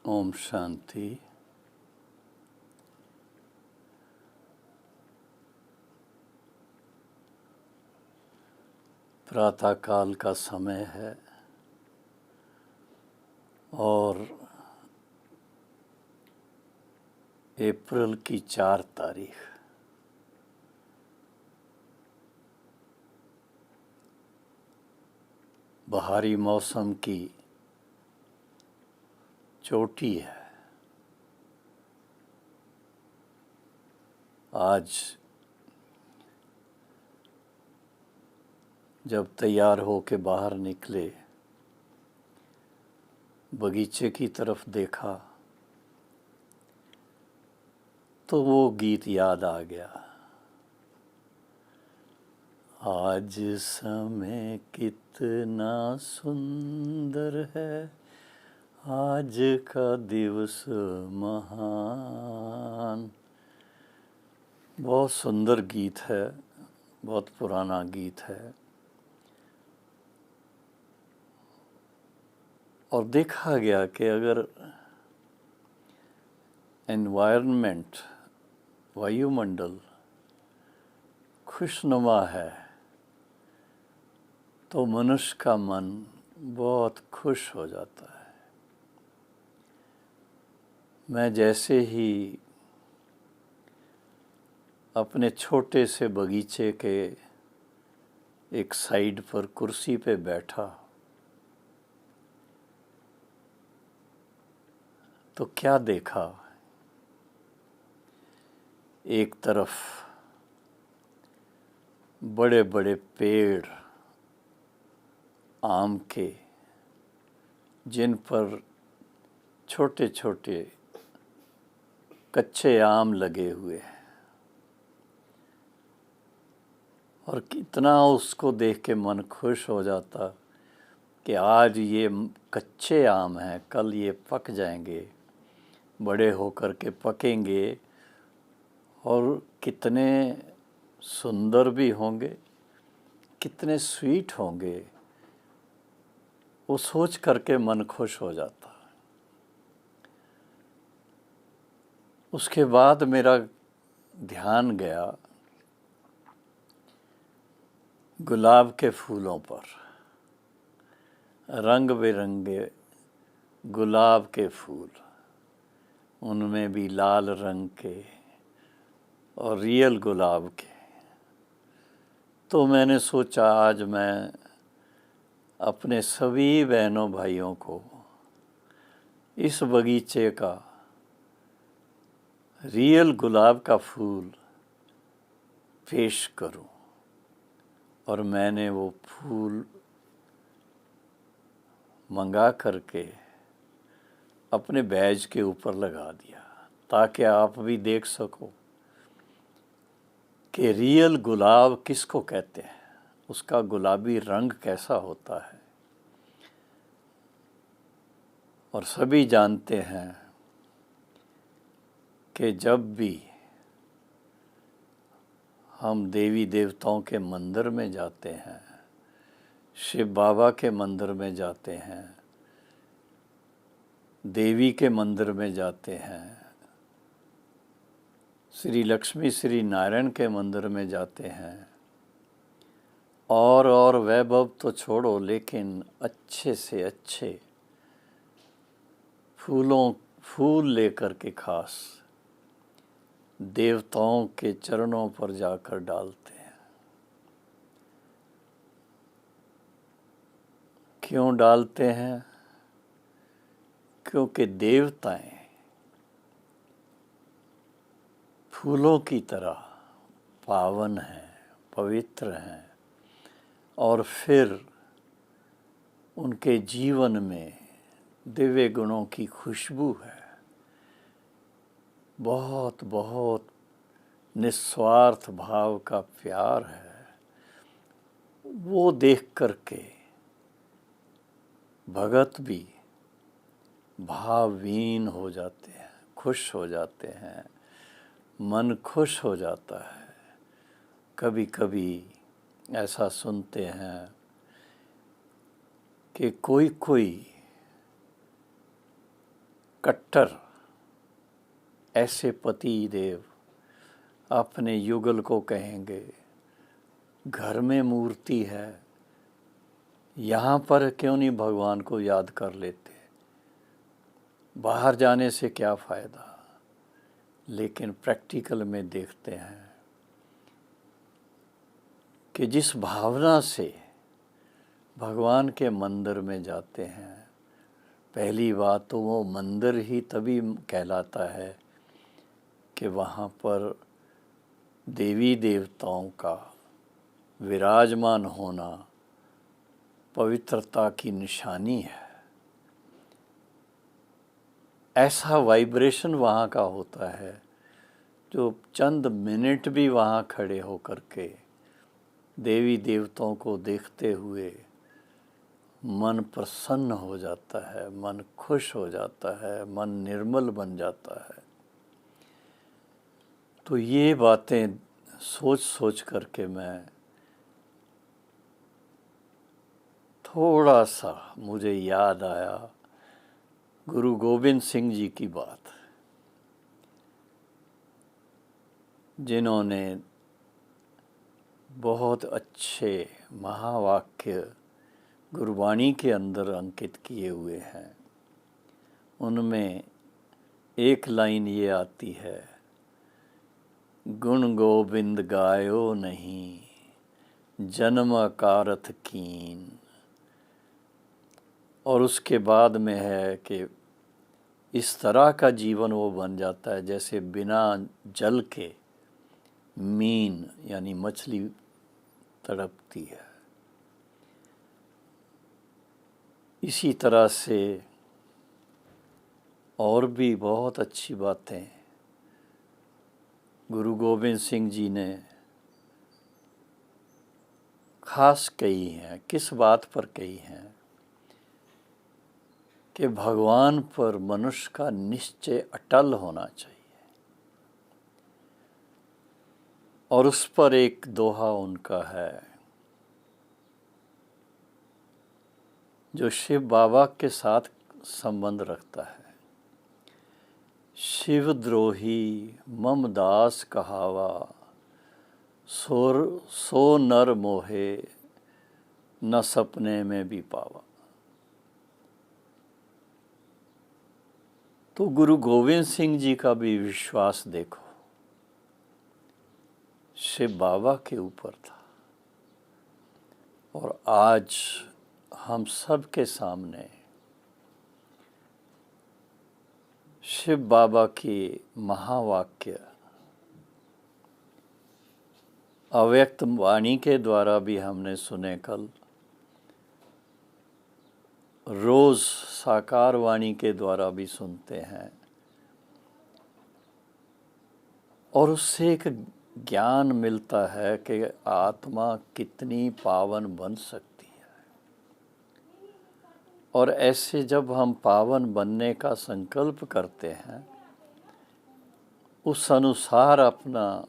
ओम शांति। प्रातःकाल का समय है और अप्रैल की 4 तारीख। बहारी मौसम की चोटी है। आज जब तैयार हो के बाहर निकले, बगीचे की तरफ देखा तो वो गीत याद आ गया। आज समय कितना सुंदर है, आज का दिवस महान। बहुत सुंदर गीत है, बहुत पुराना गीत है। और देखा गया कि अगर एनवायरनमेंट, वायुमंडल खुशनुमा है तो मनुष्य का मन बहुत खुश हो जाता है। मैं जैसे ही अपने छोटे से बगीचे के एक साइड पर कुर्सी पे बैठा तो क्या देखा, एक तरफ बड़े बड़े पेड़ आम के, जिन पर छोटे छोटे कच्चे आम लगे हुए हैं, और कितना उसको देख के मन खुश हो जाता कि आज ये कच्चे आम हैं, कल ये पक जाएंगे, बड़े होकर के पकेंगे और कितने सुंदर भी होंगे, कितने स्वीट होंगे। वो सोच करके मन खुश हो जाता। उसके बाद मेरा ध्यान गया गुलाब के फूलों पर। रंग बिरंगे गुलाब के फूल, उनमें भी लाल रंग के और रियल गुलाब के। तो मैंने सोचा आज मैं अपने सभी बहनों भाइयों को इस बगीचे का रियल गुलाब का फूल पेश करूं। और मैंने वो फूल मंगा करके अपने बैज के ऊपर लगा दिया, ताकि आप भी देख सको कि रियल गुलाब किसको कहते हैं, उसका गुलाबी रंग कैसा होता है। और सभी जानते हैं कि जब भी हम देवी देवताओं के मंदिर में जाते हैं, शिव बाबा के मंदिर में जाते हैं, देवी के मंदिर में जाते हैं, श्री लक्ष्मी श्री नारायण के मंदिर में जाते हैं, और वैभव तो छोड़ो, लेकिन अच्छे से अच्छे फूल लेकर के खास देवताओं के चरणों पर जाकर डालते हैं। क्यों डालते हैं? क्योंकि देवताएं फूलों की तरह पावन हैं, पवित्र हैं, और फिर उनके जीवन में दिव्य गुणों की खुशबू है। बहुत बहुत निस्वार्थ भाव का प्यार है। वो देख करके भगत भी भावहीन हो जाते हैं, खुश हो जाते हैं, मन खुश हो जाता है। कभी कभी ऐसा सुनते हैं कि कोई कट्टर ऐसे पति देव अपने युगल को कहेंगे, घर में मूर्ति है, यहाँ पर क्यों नहीं भगवान को याद कर लेते, बाहर जाने से क्या फ़ायदा। लेकिन प्रैक्टिकल में देखते हैं कि जिस भावना से भगवान के मंदिर में जाते हैं, पहली बात तो वो मंदिर ही तभी कहलाता है कि वहाँ पर देवी देवताओं का विराजमान होना पवित्रता की निशानी है। ऐसा वाइब्रेशन वहाँ का होता है जो चंद मिनट भी वहाँ खड़े होकर के देवी देवताओं को देखते हुए मन प्रसन्न हो जाता है, मन खुश हो जाता है, मन निर्मल बन जाता है। तो ये बातें सोच सोच करके मैं थोड़ा सा मुझे याद आया गुरु गोविंद सिंह जी की बात, जिन्होंने बहुत अच्छे महावाक्य गुरबाणी के अंदर अंकित किए हुए हैं। उनमें एक लाइन ये आती है, गुण गोविंद गायो नहीं जन्म कारथ कीन। और उसके बाद में है कि इस तरह का जीवन वो बन जाता है जैसे बिना जल के मीन यानी मछली तड़पती है। इसी तरह से और भी बहुत अच्छी बातें गुरु गोविंद सिंह जी ने खास कही हैं। किस बात पर कही हैं कि भगवान पर मनुष्य का निश्चय अटल होना चाहिए। और उस पर एक दोहा उनका है जो शिव बाबा के साथ संबंध रखता है। शिवद्रोही मम दास कहावा, सो नर मोहे न सपने में भी पावा। तो गुरु गोविंद सिंह जी का भी विश्वास देखो शिव बाबा के ऊपर था। और आज हम सब के सामने शिव बाबा की महावाक्य अव्यक्त वाणी के द्वारा भी हमने सुने कल, रोज साकार वाणी के द्वारा भी सुनते हैं। और उससे एक ज्ञान मिलता है कि आत्मा कितनी पावन बन सकती है। और ऐसे जब हम पावन बनने का संकल्प करते हैं, उस अनुसार अपना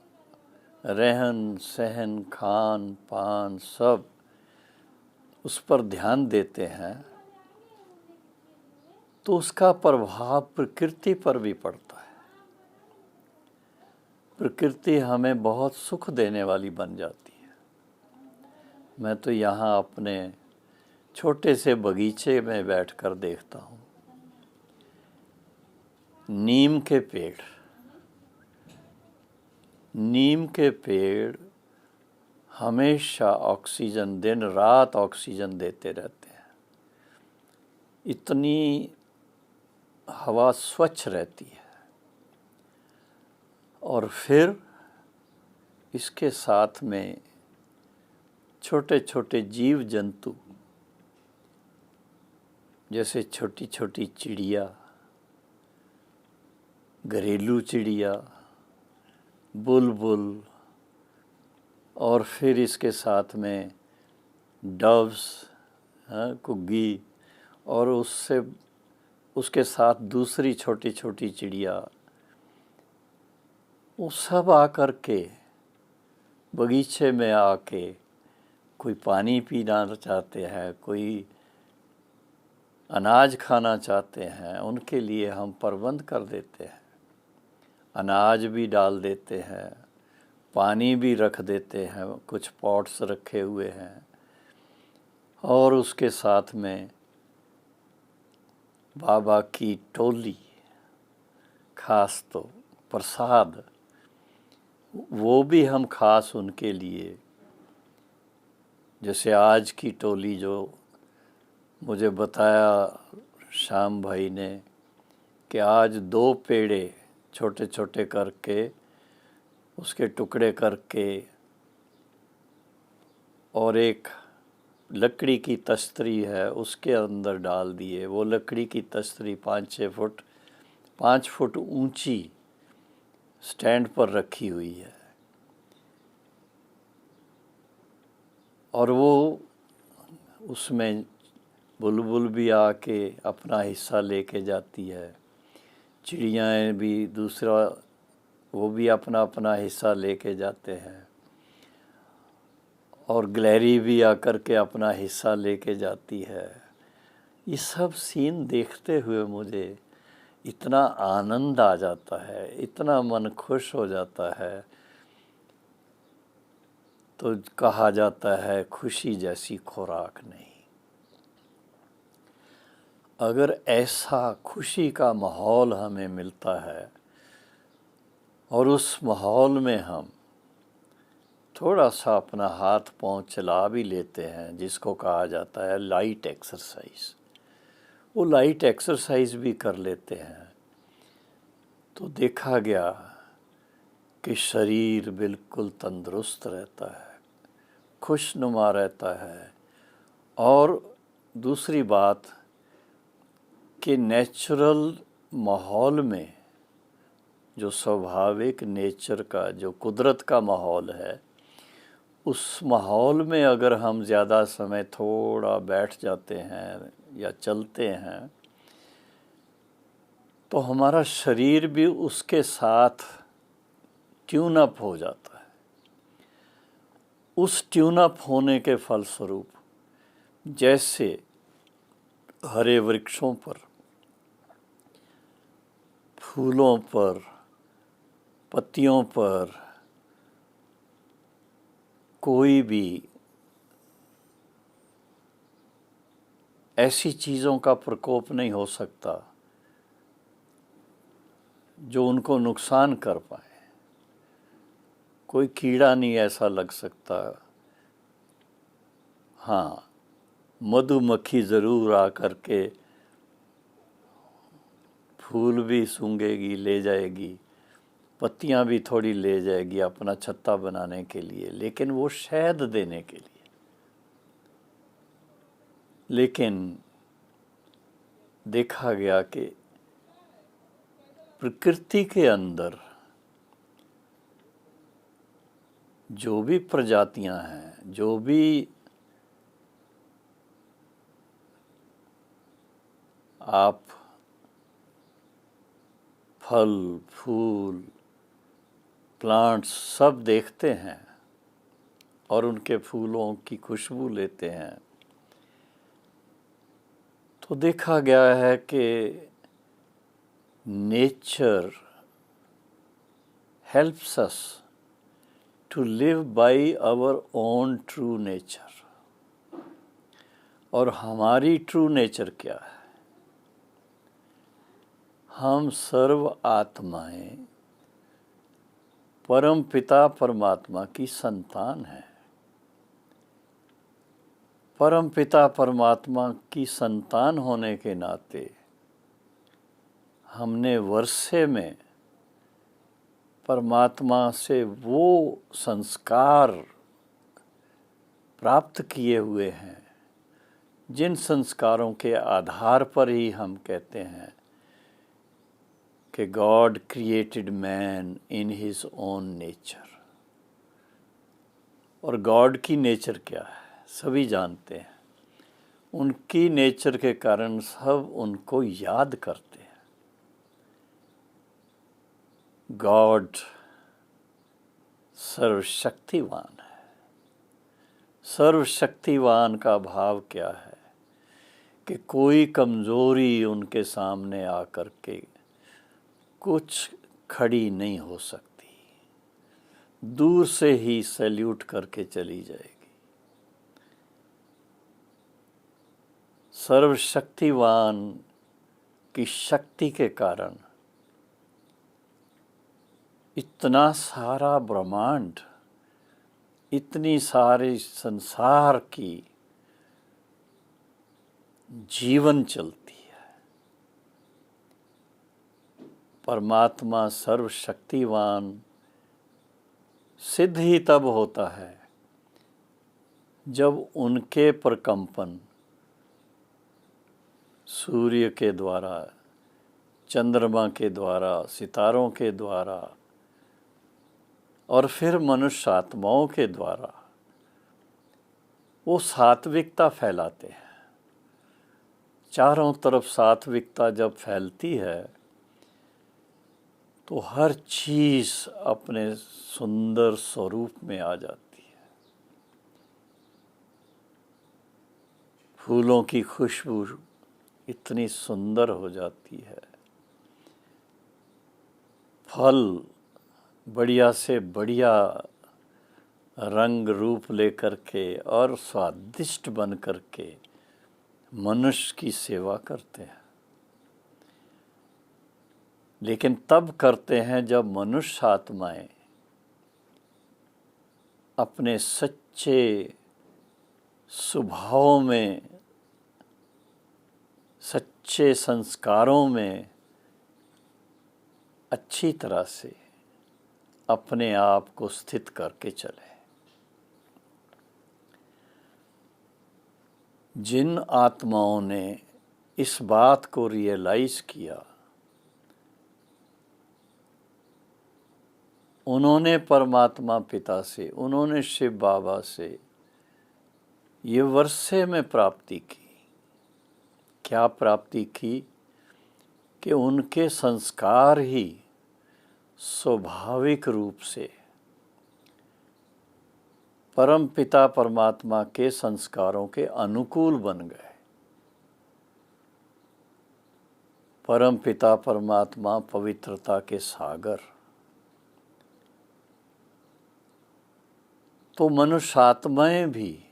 रहन सहन खान पान सब उस पर ध्यान देते हैं, तो उसका प्रभाव प्रकृति पर भी पड़ता है। प्रकृति हमें बहुत सुख देने वाली बन जाती है। मैं तो यहाँ अपने छोटे से बगीचे में बैठकर देखता हूँ, नीम के पेड़ हमेशा ऑक्सीजन, दिन रात ऑक्सीजन देते रहते हैं। इतनी हवा स्वच्छ रहती है। और फिर इसके साथ में छोटे छोटे जीव जंतु, जैसे छोटी छोटी चिड़िया, घरेलू चिड़िया, बुलबुल, और फिर इसके साथ में डव्स, कुग्गी, और उसके साथ दूसरी छोटी छोटी चिड़िया, वो सब आकर के बगीचे में आके कोई पानी पीना चाहते हैं, कोई अनाज खाना चाहते हैं उनके लिए हम प्रबंध कर देते हैं, अनाज भी डाल देते हैं, पानी भी रख देते हैं, कुछ पॉट्स रखे हुए हैं, और उसके साथ में बाबा की टोली, खास तो प्रसाद, वो भी हम खास उनके लिए, जैसे आज की टोली जो मुझे बताया श्याम भाई ने कि आज 2 पेड़े छोटे छोटे करके उसके टुकड़े करके और एक लकड़ी की तस्तरी है उसके अंदर डाल दिए। वो लकड़ी की तस्तरी 5 फुट ऊंची स्टैंड पर रखी हुई है, और वो उसमें बुलबुल भी आके अपना हिस्सा लेके जाती है, चिड़ियाएँ भी दूसरा, वो भी अपना अपना हिस्सा लेके जाते हैं, और गिलहरी भी आकर के अपना हिस्सा लेके जाती है। ये सब सीन देखते हुए मुझे इतना आनंद आ जाता है, इतना मन खुश हो जाता है। तो कहा जाता है खुशी जैसी खुराक नहीं। अगर ऐसा खुशी का माहौल हमें मिलता है और उस माहौल में हम थोड़ा सा अपना हाथ पांव चला भी लेते हैं, जिसको कहा जाता है लाइट एक्सरसाइज, वो लाइट एक्सरसाइज भी कर लेते हैं, तो देखा गया कि शरीर बिल्कुल तंदुरुस्त रहता है, खुशनुमा रहता है। और दूसरी बात कि नेचुरल माहौल में जो स्वाभाविक नेचर का, जो कुदरत का माहौल है, उस माहौल में अगर हम ज़्यादा समय थोड़ा बैठ जाते हैं या चलते हैं तो हमारा शरीर भी उसके साथ ट्यून अप हो जाता है। उस ट्यून अप होने के फलस्वरूप जैसे हरे वृक्षों पर, फूलों पर, पत्तियों पर कोई भी ऐसी चीज़ों का प्रकोप नहीं हो सकता जो उनको नुकसान कर पाए, कोई कीड़ा नहीं ऐसा लग सकता। हाँ, मधुमक्खी ज़रूर आकर के फूल भी सूंघेगी, ले जाएगी, पत्तियां भी थोड़ी ले जाएगी अपना छत्ता बनाने के लिए, लेकिन वो शहद देने के लिए। लेकिन देखा गया कि प्रकृति के अंदर जो भी प्रजातियां हैं, जो भी आप फल, फूल, प्लांट्स सब देखते हैं और उनके फूलों की खुशबू लेते हैं, तो देखा गया है कि nature helps us to live by our own true nature. और हमारी ट्रू नेचर क्या है? हम सर्व आत्माएं परम पिता परमात्मा की संतान हैं। परम पिता परमात्मा की संतान होने के नाते हमने वर्षे में परमात्मा से वो संस्कार प्राप्त किए हुए हैं जिन संस्कारों के आधार पर ही हम कहते हैं कि God created man in his own nature. और गॉड की नेचर क्या है सभी जानते हैं। उनकी नेचर के कारण सब उनको याद करते हैं। गॉड सर्वशक्तिवान है। सर्वशक्तिवान का भाव क्या है कि कोई कमज़ोरी उनके सामने आकर के कुछ खड़ी नहीं हो सकती, दूर से ही सैल्यूट करके चली जाएगी। सर्वशक्तिवान की शक्ति के कारण इतना सारा ब्रह्मांड, इतनी सारी संसार की जीवन चलती है। परमात्मा सर्वशक्तिवान सिद्ध ही तब होता है जब उनके प्रकंपन सूर्य के द्वारा, चंद्रमा के द्वारा, सितारों के द्वारा और फिर मनुष्य आत्माओं के द्वारा वो सात्विकता फैलाते हैं। चारों तरफ सात्विकता जब फैलती है तो हर चीज़ अपने सुंदर स्वरूप में आ जाती है। फूलों की खुशबू इतनी सुंदर हो जाती है, फल बढ़िया से बढ़िया रंग रूप लेकर के और स्वादिष्ट बन करके मनुष्य की सेवा करते हैं। लेकिन तब करते हैं जब मनुष्य आत्माएं अपने सच्चे स्वभाव में, सच्चे संस्कारों में अच्छी तरह से अपने आप को स्थित करके चले। जिन आत्माओं ने इस बात को रियलाइज किया, उन्होंने परमात्मा पिता से, उन्होंने शिव बाबा से ये वर्षे में प्राप्ति की। क्या प्राप्ति की कि उनके संस्कार ही स्वाभाविक रूप से परम पिता परमात्मा के संस्कारों के अनुकूल बन गए। परम पिता परमात्मा पवित्रता के सागर, तो मनुष्य आत्माएं भी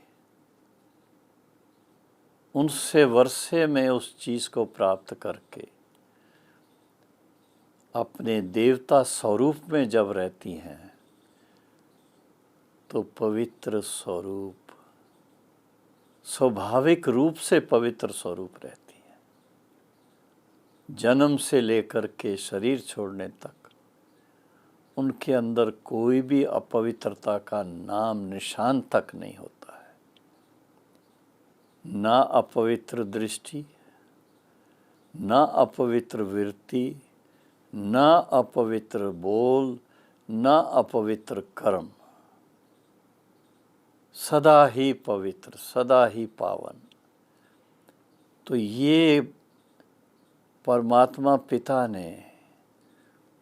उनसे वर्षे में उस चीज़ को प्राप्त करके अपने देवता स्वरूप में जब रहती हैं तो पवित्र स्वरूप, स्वाभाविक रूप से पवित्र स्वरूप रहती हैं। जन्म से लेकर के शरीर छोड़ने तक उनके अंदर कोई भी अपवित्रता का नाम निशान तक नहीं होता है। ना अपवित्र दृष्टि, ना अपवित्र वृत्ति, ना अपवित्र बोल, ना अपवित्र कर्म, सदा ही पवित्र, सदा ही पावन। तो ये परमात्मा पिता ने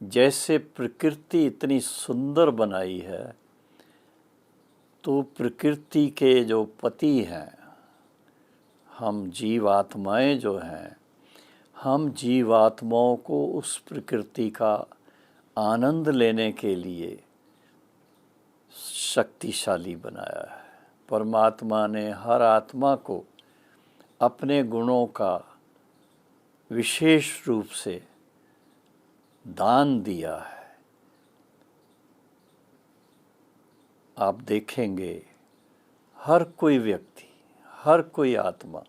जैसे प्रकृति इतनी सुंदर बनाई है, तो प्रकृति के जो पति हैं, हम जीवात्माएं जो हैं, हम जीवात्माओं को उस प्रकृति का आनंद लेने के लिए शक्तिशाली बनाया है। परमात्मा ने हर आत्मा को अपने गुणों का विशेष रूप से दान दिया है। आप देखेंगे हर कोई व्यक्ति, हर कोई आत्मा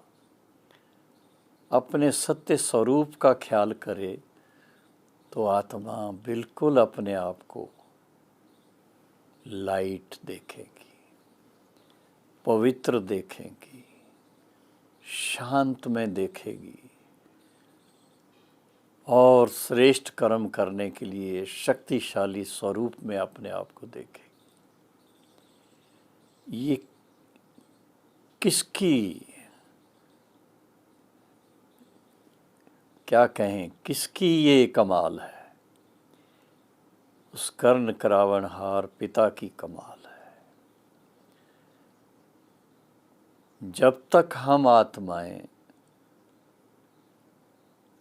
अपने सत्य स्वरूप का ख्याल करे तो आत्मा बिल्कुल अपने आप को लाइट देखेगी, पवित्र देखेगी, शांत में देखेगी और श्रेष्ठ कर्म करने के लिए शक्तिशाली स्वरूप में अपने आप को देखेगी। ये किसकी, क्या कहें, किसकी ये कमाल है? उस कर्ण करावनहार पिता की कमाल है। जब तक हम आत्माएं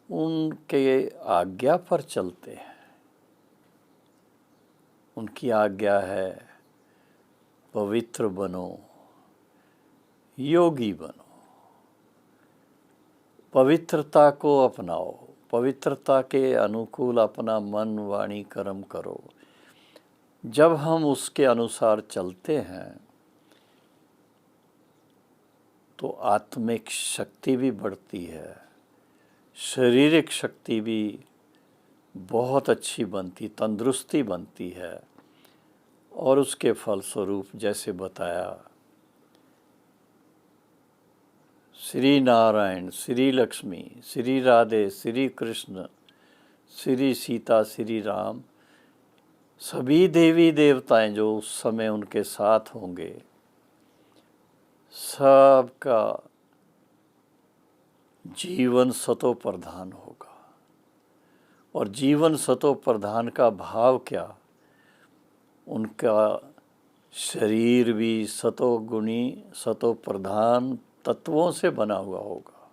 उनके आज्ञा पर चलते हैं। उनकी आज्ञा है पवित्र बनो, योगी बनो, पवित्रता को अपनाओ, पवित्रता के अनुकूल अपना मन वाणी कर्म करो। जब हम उसके अनुसार चलते हैं तो आत्मिक शक्ति भी बढ़ती है, शारीरिक शक्ति भी बहुत अच्छी बनती, तंदुरुस्ती बनती है। और उसके फलस्वरूप जैसे बताया, श्री नारायण, श्री लक्ष्मी, श्री राधे, श्री कृष्ण, श्री सीता, श्री राम, सभी देवी देवताएं जो उस समय उनके साथ होंगे, सबका जीवन सतो प्रधान होगा। और जीवन सतो प्रधान का भाव क्या? उनका शरीर भी सतो गुणी, सतो प्रधान तत्वों से बना हुआ होगा,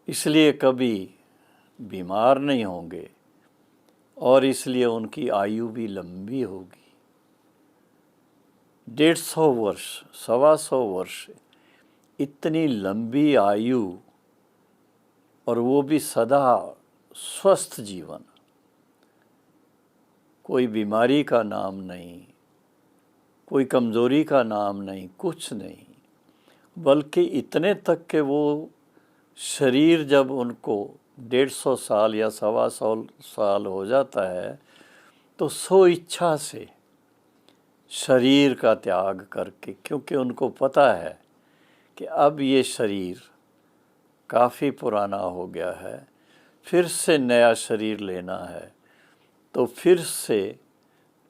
इसलिए कभी बीमार नहीं होंगे और इसलिए उनकी आयु भी लंबी होगी। 150 वर्ष, 125 वर्ष, इतनी लंबी आयु, और वो भी सदा स्वस्थ जीवन, कोई बीमारी का नाम नहीं, कोई कमज़ोरी का नाम नहीं, कुछ नहीं, बल्कि इतने तक के वो शरीर जब उनको 150 साल या 125 साल हो जाता है तो सो इच्छा से शरीर का त्याग करके, क्योंकि उनको पता है कि अब ये शरीर काफ़ी पुराना हो गया है, फिर से नया शरीर लेना है, तो फिर से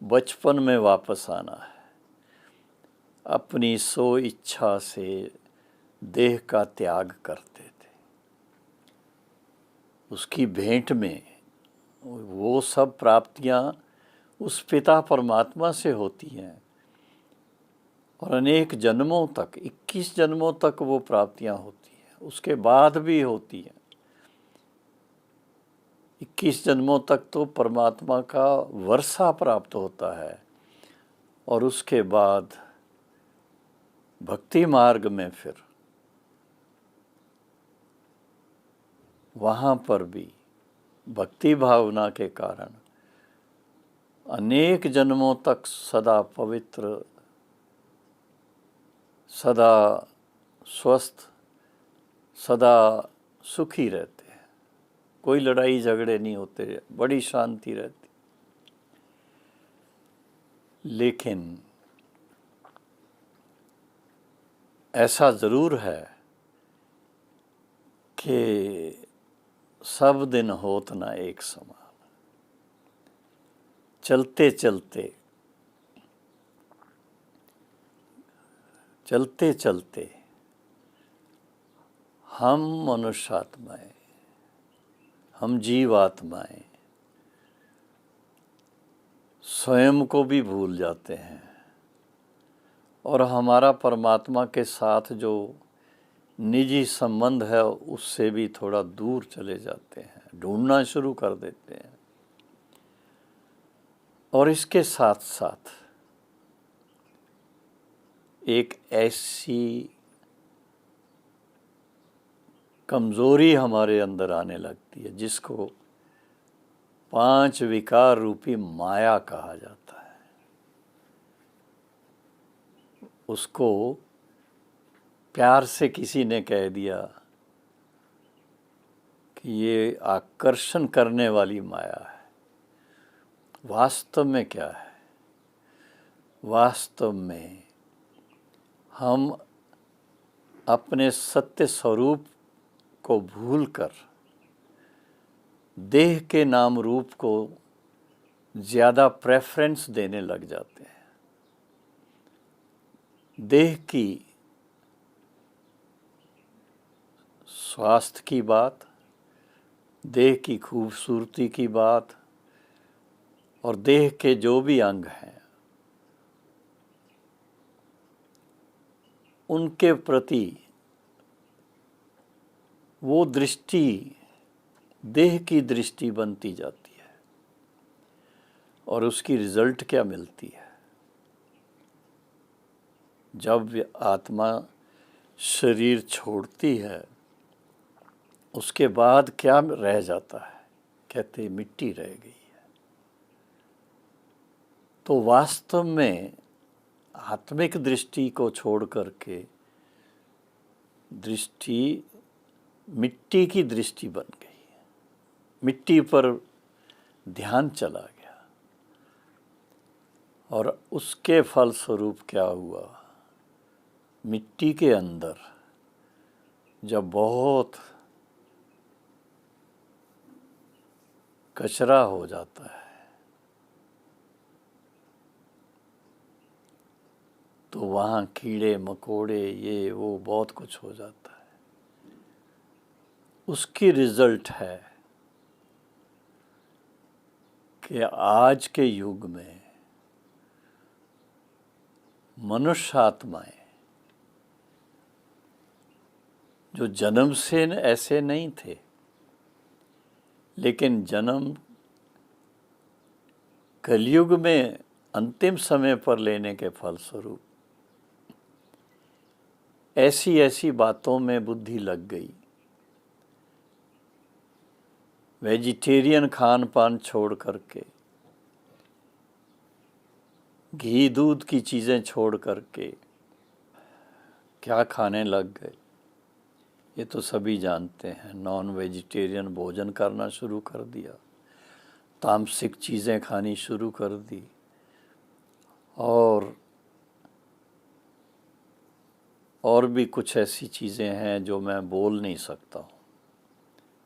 बचपन में वापस आना है। अपनी सो इच्छा से देह का त्याग करते थे। उसकी भेंट में वो सब प्राप्तियां उस पिता परमात्मा से होती हैं, और अनेक जन्मों तक, 21 जन्मों तक वो प्राप्तियां होती हैं, उसके बाद भी होती हैं। 21 जन्मों तक तो परमात्मा का वर्षा प्राप्त होता है, और उसके बाद भक्ति मार्ग में फिर वहाँ पर भी भक्ति भावना के कारण अनेक जन्मों तक सदा पवित्र, सदा स्वस्थ, सदा सुखी रहते हैं। कोई लड़ाई झगड़े नहीं होते, बड़ी शांति रहती। लेकिन ऐसा ज़रूर है कि सब दिन होत ना एक समान। चलते चलते चलते चलते हम मनुष्यात्माएं, हम जीवात्माएं स्वयं को भी भूल जाते हैं, और हमारा परमात्मा के साथ जो निजी संबंध है उससे भी थोड़ा दूर चले जाते हैं, ढूंढना शुरू कर देते हैं। और इसके साथ साथ एक ऐसी कमज़ोरी हमारे अंदर आने लगती है जिसको 5 विकार रूपी माया कहा जाता है। उसको प्यार से किसी ने कह दिया कि ये आकर्षण करने वाली माया है। वास्तव में क्या है? वास्तव में हम अपने सत्य स्वरूप को भूलकर देह के नाम रूप को ज़्यादा प्रेफरेंस देने लग जाते हैं। देह की स्वास्थ्य की बात, देह की खूबसूरती की बात, और देह के जो भी अंग हैं उनके प्रति वो दृष्टि देह की दृष्टि बनती जाती है और उसकी रिजल्ट क्या मिलती है? जब आत्मा शरीर छोड़ती है उसके बाद क्या रह जाता है? कहते मिट्टी रह गई है। तो वास्तव में आत्मिक दृष्टि को छोड़ करके दृष्टि मिट्टी की दृष्टि बन गई है। मिट्टी पर ध्यान चला गया और उसके फलस्वरूप क्या हुआ? मिट्टी के अंदर जब बहुत कचरा हो जाता है तो वहाँ कीड़े मकोड़े ये वो बहुत कुछ हो जाता है। उसकी रिजल्ट है कि आज के युग में मनुष्य आत्माएं जो जन्म से ऐसे नहीं थे, लेकिन जन्म कलयुग में अंतिम समय पर लेने के फलस्वरूप ऐसी ऐसी बातों में बुद्धि लग गई। वेजिटेरियन खान पान छोड़ करके, घी दूध की चीज़ें छोड़ करके क्या खाने लग गए? ये तो सभी जानते हैं। नॉन वेजिटेरियन भोजन करना शुरू कर दिया, तामसिक चीज़ें खानी शुरू कर दी और भी कुछ ऐसी चीज़ें हैं जो मैं बोल नहीं सकता हूँ,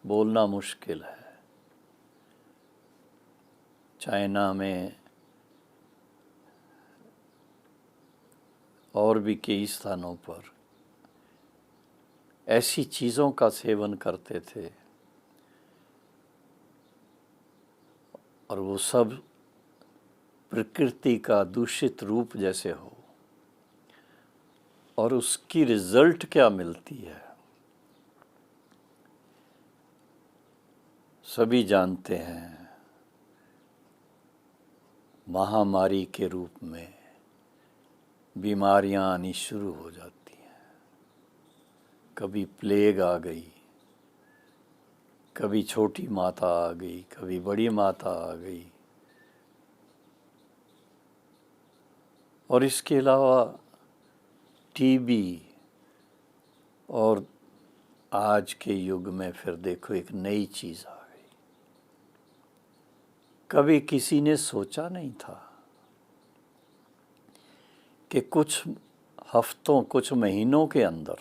बोलना मुश्किल है। चाइना में और भी कई स्थानों पर ऐसी चीज़ों का सेवन करते थे और वो सब प्रकृति का दूषित रूप जैसे हो। और उसकी रिजल्ट क्या मिलती है? सभी जानते हैं, महामारी के रूप में बीमारियां आनी शुरू हो जाती हैं। कभी प्लेग आ गई, कभी छोटी माता आ गई, कभी बड़ी माता आ गई। और इसके अलावा टीबी, और आज के युग में फिर देखो एक नई चीज़ आ गई। कभी किसी ने सोचा नहीं था कि कुछ हफ्तों कुछ महीनों के अंदर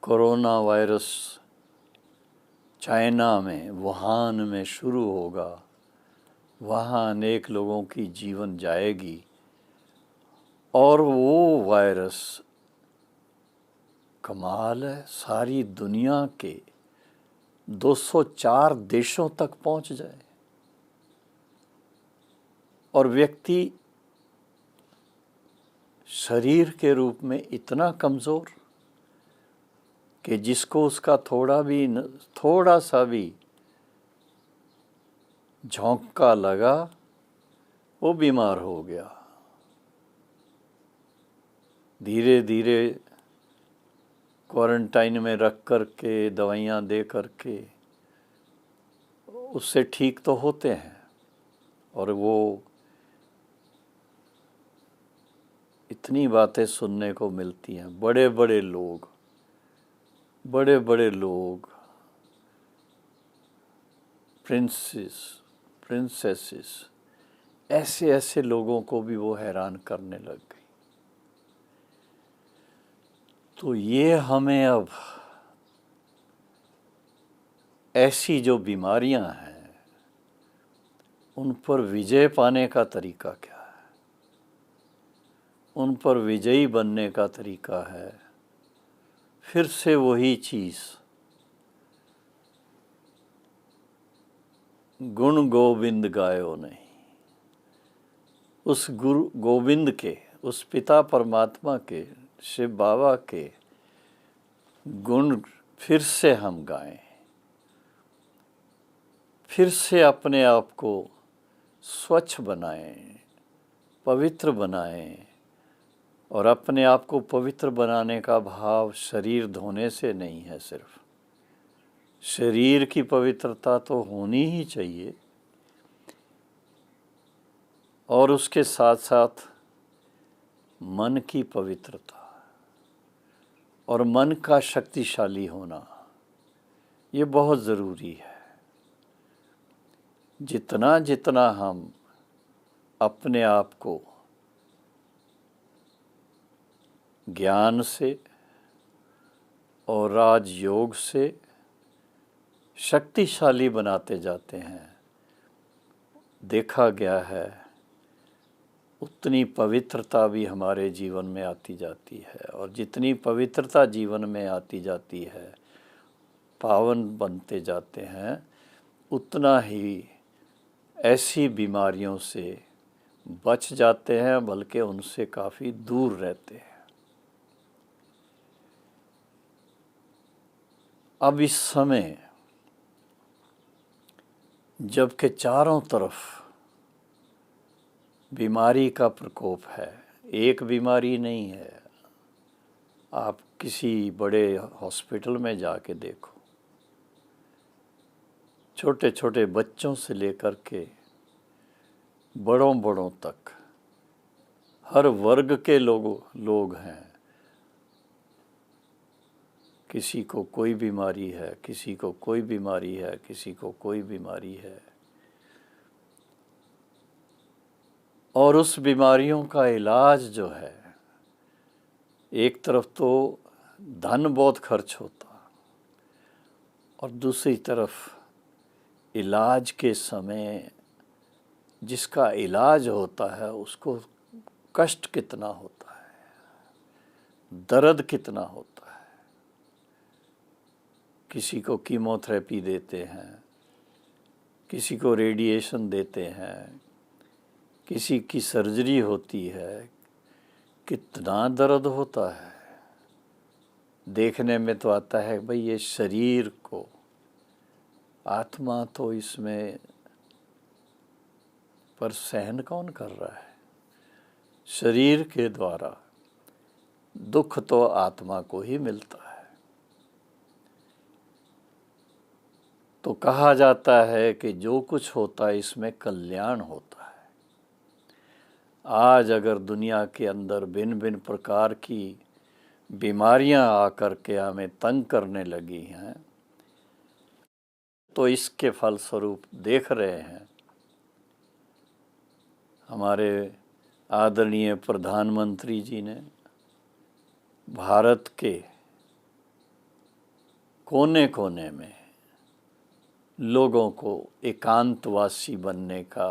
कोरोना वायरस चाइना में वुहान में शुरू होगा, वहाँ अनेक लोगों की जीवन जाएगी और वो वायरस कमाल है, सारी दुनिया के 204 देशों तक पहुंच जाए और व्यक्ति शरीर के रूप में इतना कमज़ोर कि जिसको उसका थोड़ा सा भी झोंका लगा वो बीमार हो गया। धीरे धीरे क्वारंटाइन में रख कर के दवाइयाँ दे कर के उससे ठीक तो होते हैं और वो इतनी बातें सुनने को मिलती हैं। बड़े बड़े लोग प्रिंसेसेस ऐसे ऐसे लोगों को भी वो हैरान करने लग गई। तो ये हमें अब ऐसी जो बीमारियां हैं उन पर विजय पाने का तरीका क्या है? उन पर विजयी बनने का तरीका है फिर से वही चीज़, गुण गोविंद गायो नहीं। उस गुरु गोविंद के उस पिता परमात्मा के, शिव बाबा के गुण फिर से हम गाएं, फिर से अपने आप को स्वच्छ बनाएं, पवित्र बनाएं। और अपने आप को पवित्र बनाने का भाव शरीर धोने से नहीं है, सिर्फ शरीर की पवित्रता तो होनी ही चाहिए, और उसके साथ साथ मन की पवित्रता और मन का शक्तिशाली होना, ये बहुत ज़रूरी है। जितना जितना हम अपने आप को ज्ञान से और राजयोग से शक्तिशाली बनाते जाते हैं, देखा गया है उतनी पवित्रता भी हमारे जीवन में आती जाती है। और जितनी पवित्रता जीवन में आती जाती है, पावन बनते जाते हैं, उतना ही ऐसी बीमारियों से बच जाते हैं, बल्कि उनसे काफ़ी दूर रहते हैं। अब इस समय जबकि चारों तरफ बीमारी का प्रकोप है, एक बीमारी नहीं है, आप किसी बड़े हॉस्पिटल में जाके देखो, छोटे छोटे बच्चों से लेकर के बड़ों बड़ों तक हर वर्ग के लोग हैं। किसी को कोई बीमारी है, किसी को कोई बीमारी है, किसी को कोई बीमारी है। और उस बीमारियों का इलाज जो है, एक तरफ तो धन बहुत खर्च होता, और दूसरी तरफ इलाज के समय जिसका इलाज होता है उसको कष्ट कितना होता है, दर्द कितना होता है। किसी को कीमोथेरेपी देते हैं, किसी को रेडिएशन देते हैं, किसी की सर्जरी होती है, कितना दर्द होता है। देखने में तो आता है भाई ये शरीर को, आत्मा तो इसमें, पर सहन कौन कर रहा है? शरीर के द्वारा दुख तो आत्मा को ही मिलता है। तो कहा जाता है कि जो कुछ होता है इसमें कल्याण होता है। आज अगर दुनिया के अंदर भिन्न भिन्न प्रकार की बीमारियां आकर के हमें तंग करने लगी हैं, तो इसके फलस्वरूप देख रहे हैं हमारे आदरणीय प्रधानमंत्री जी ने भारत के कोने कोने में लोगों को एकांतवासी बनने का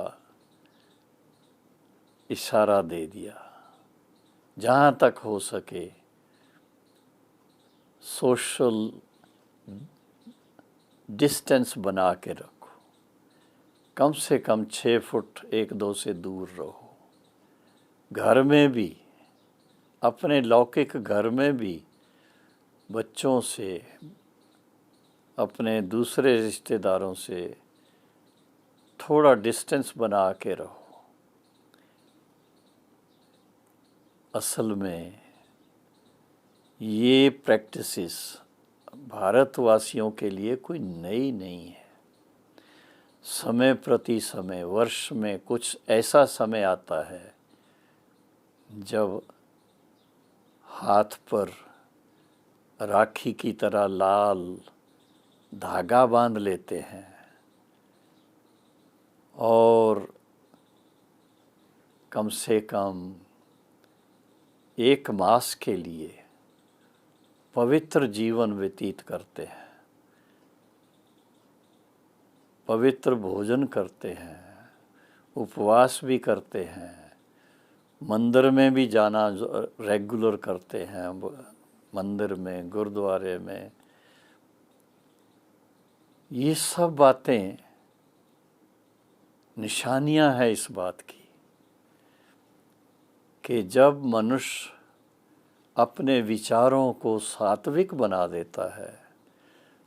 इशारा दे दिया। जहाँ तक हो सके सोशल डिस्टेंस बना के रखो, कम से कम 6 फुट एक दो से दूर रहो। घर में भी, अपने लौकिक घर में भी बच्चों से, अपने दूसरे रिश्तेदारों से थोड़ा डिस्टेंस बना के रहो। असल में ये प्रैक्टिसेस भारतवासियों के लिए कोई नई नहीं है। समय प्रति समय, वर्ष में कुछ ऐसा समय आता है जब हाथ पर राखी की तरह लाल धागा बांध लेते हैं और कम से कम 1 मास के लिए पवित्र जीवन व्यतीत करते हैं, पवित्र भोजन करते हैं, उपवास भी करते हैं, मंदिर में भी जाना रेगुलर करते हैं, मंदिर में, गुरुद्वारे में। ये सब बातें निशानियां हैं इस बात की कि जब मनुष्य अपने विचारों को सात्विक बना देता है,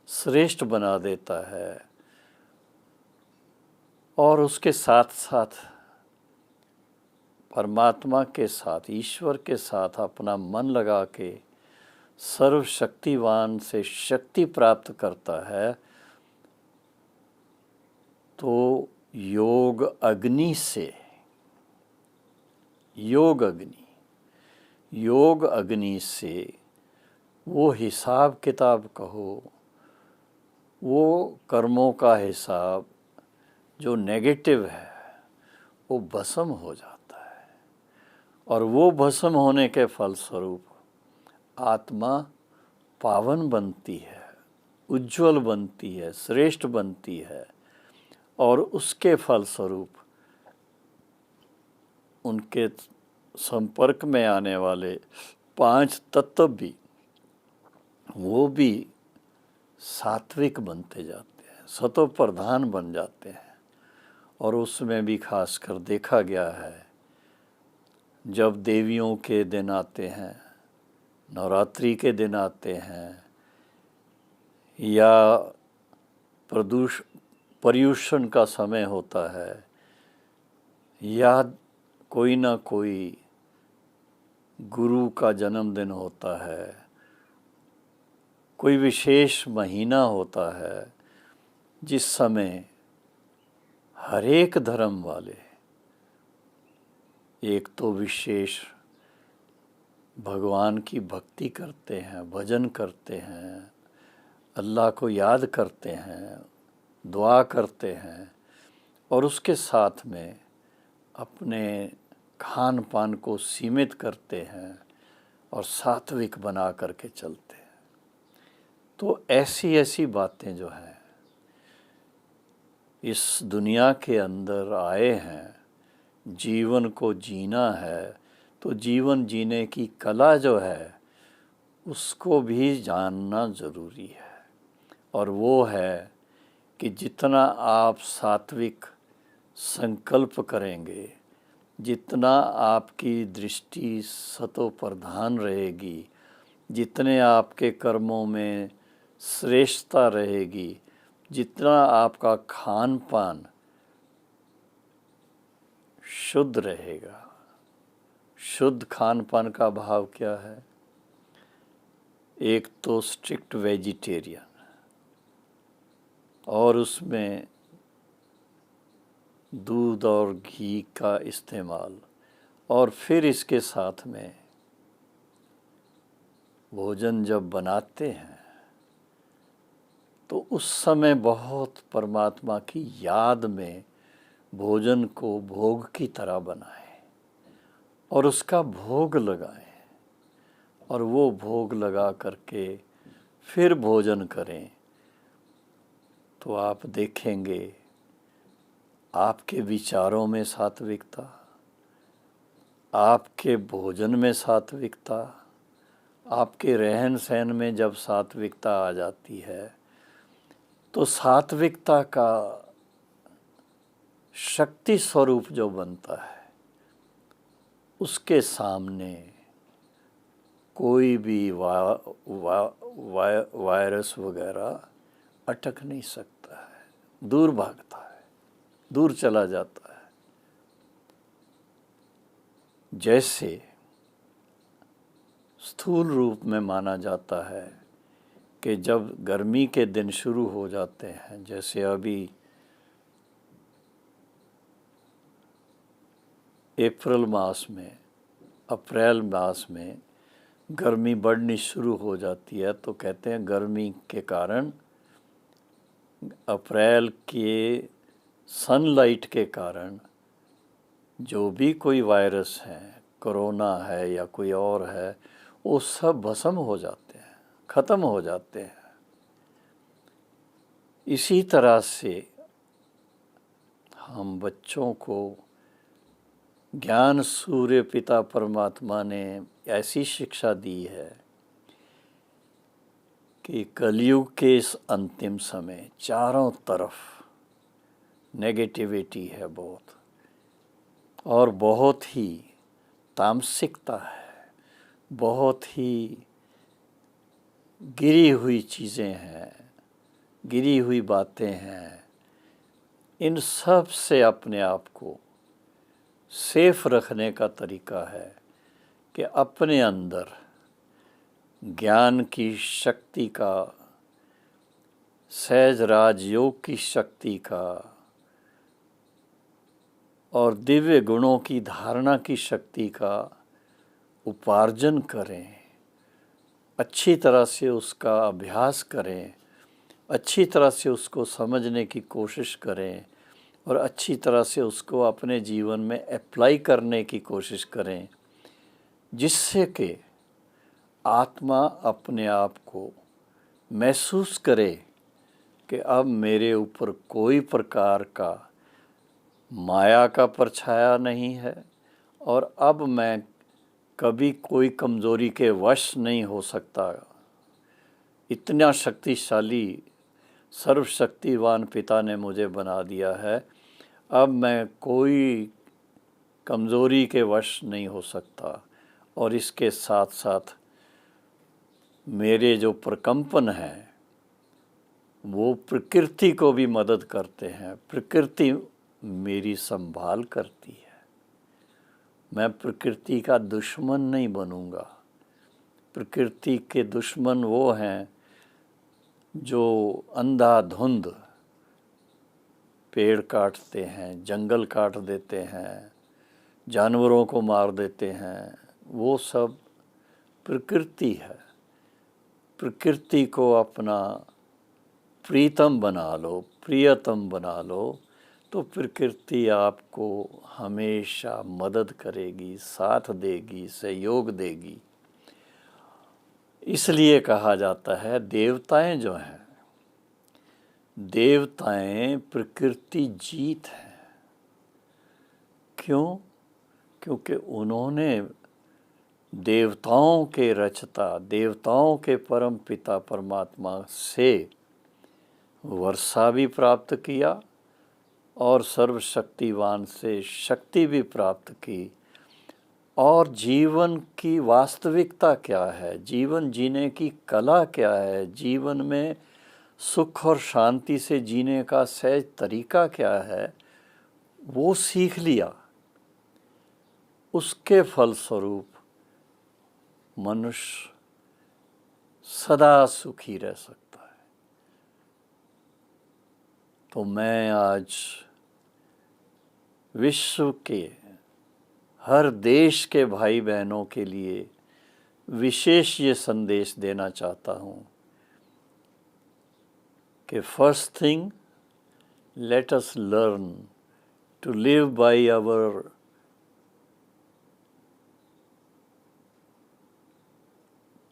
श्रेष्ठ बना देता है, और उसके साथ साथ परमात्मा के साथ, ईश्वर के साथ अपना मन लगा के सर्वशक्तिवान से शक्ति प्राप्त करता है, तो योग अग्नि से, योग अग्नि से वो हिसाब किताब कहो, वो कर्मों का हिसाब जो नेगेटिव है वो भस्म हो जाता है, और वो भस्म होने के फलस्वरूप आत्मा पावन बनती है, उज्ज्वल बनती है, श्रेष्ठ बनती है, और उसके फलस्वरूप उनके संपर्क में आने वाले 5 तत्व भी, वो भी सात्विक बनते जाते हैं, सतो प्रधान बन जाते हैं। और उसमें भी खासकर देखा गया है, जब देवियों के दिन आते हैं, नवरात्रि के दिन आते हैं, या पर्युषण का समय होता है, या कोई ना कोई गुरु का जन्मदिन होता है, कोई विशेष महीना होता है, जिस समय हर एक धर्म वाले एक तो विशेष भगवान की भक्ति करते हैं, भजन करते हैं, अल्लाह को याद करते हैं, दुआ करते हैं, और उसके साथ में अपने खान पान को सीमित करते हैं और सात्विक बना करके चलते हैं। तो ऐसी ऐसी बातें जो हैं, इस दुनिया के अंदर आए हैं, जीवन को जीना है, तो जीवन जीने की कला जो है उसको भी जानना ज़रूरी है। और वो है कि जितना आप सात्विक संकल्प करेंगे, जितना आपकी दृष्टि सतो प्रधान रहेगी, जितने आपके कर्मों में श्रेष्ठता रहेगी, जितना आपका खान पान शुद्ध रहेगा। शुद्ध खान पान का भाव क्या है? एक तो स्ट्रिक्ट वेजिटेरियन, और उसमें दूध और घी का इस्तेमाल, और फिर इसके साथ में भोजन जब बनाते हैं तो उस समय बहुत परमात्मा की याद में भोजन को भोग की तरह बनाएं और उसका भोग लगाएं, और वो भोग लगा करके फिर भोजन करें, तो आप देखेंगे आपके विचारों में सात्विकता, आपके भोजन में सात्विकता, आपके रहन सहन में जब सात्विकता आ जाती है, तो सात्विकता का शक्ति स्वरूप जो बनता है, उसके सामने कोई भी वायरस वगैरह अटक नहीं सकता है, दूर भागता है, दूर चला जाता है। जैसे स्थूल रूप में माना जाता है कि जब गर्मी के दिन शुरू हो जाते हैं, जैसे अभी अप्रैल मास में गर्मी बढ़नी शुरू हो जाती है, तो कहते हैं गर्मी के कारण, अप्रैल के सनलाइट के कारण जो भी कोई वायरस है, कोरोना है या कोई और है, वो सब भस्म हो जाते हैं, ख़त्म हो जाते हैं। इसी तरह से हम बच्चों को ज्ञान सूर्य पिता परमात्मा ने ऐसी शिक्षा दी है कि कलयुग के इस अंतिम समय चारों तरफ नेगेटिविटी है बहुत, और बहुत ही तामसिकता है, बहुत ही गिरी हुई चीज़ें हैं, गिरी हुई बातें हैं। इन सब से अपने आप को सेफ रखने का तरीका है कि अपने अंदर ज्ञान की शक्ति का, सहज राजयोग की शक्ति का और दिव्य गुणों की धारणा की शक्ति का उपार्जन करें, अच्छी तरह से उसका अभ्यास करें, अच्छी तरह से उसको समझने की कोशिश करें और अच्छी तरह से उसको अपने जीवन में अप्लाई करने की कोशिश करें, जिससे कि आत्मा अपने आप को महसूस करे कि अब मेरे ऊपर कोई प्रकार का माया का परछाया नहीं है और अब मैं कभी कोई कमज़ोरी के वश नहीं हो सकता। इतना शक्तिशाली सर्वशक्तिवान पिता ने मुझे बना दिया है, अब मैं कोई कमज़ोरी के वश नहीं हो सकता। और इसके साथ साथ मेरे जो प्रकंपन हैं वो प्रकृति को भी मदद करते हैं, प्रकृति मेरी संभाल करती है। मैं प्रकृति का दुश्मन नहीं बनूंगा। प्रकृति के दुश्मन वो हैं जो अंधाधुंध पेड़ काटते हैं, जंगल काट देते हैं, जानवरों को मार देते हैं। वो सब प्रकृति है। प्रकृति को अपना प्रीतम बना लो, प्रियतम बना लो, तो प्रकृति आपको हमेशा मदद करेगी, साथ देगी, सहयोग देगी। इसलिए कहा जाता है देवताएं जो हैं, देवताएं प्रकृति जीत हैं। क्यों? क्योंकि उन्होंने देवताओं के रचता, देवताओं के परम पिता परमात्मा से वर्षा भी प्राप्त किया और सर्वशक्तिवान से शक्ति भी प्राप्त की। और जीवन की वास्तविकता क्या है, जीवन जीने की कला क्या है, जीवन में सुख और शांति से जीने का सहज तरीका क्या है, वो सीख लिया। उसके फलस्वरूप मनुष्य सदा सुखी रह सकता है। तो मैं आज विश्व के हर देश के भाई बहनों के लिए विशेष ये संदेश देना चाहता हूँ कि first thing, let us learn to live by our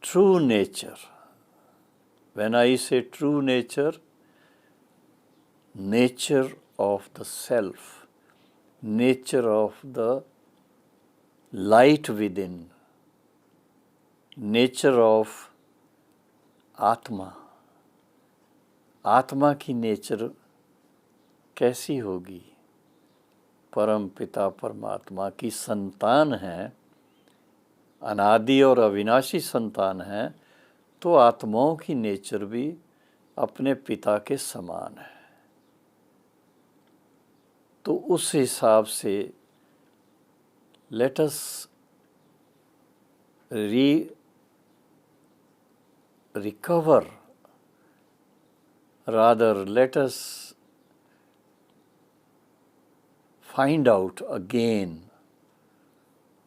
true nature. When I say true nature, nature of the self, nature of the light within, nature of आत्मा। आत्मा की नेचर कैसी होगी? परम पिता परमात्मा की संतान है, अनादि और अविनाशी संतान है, तो आत्माओं की नेचर भी अपने पिता के समान है। तो उस हिसाब से let us recover, rather let us find out again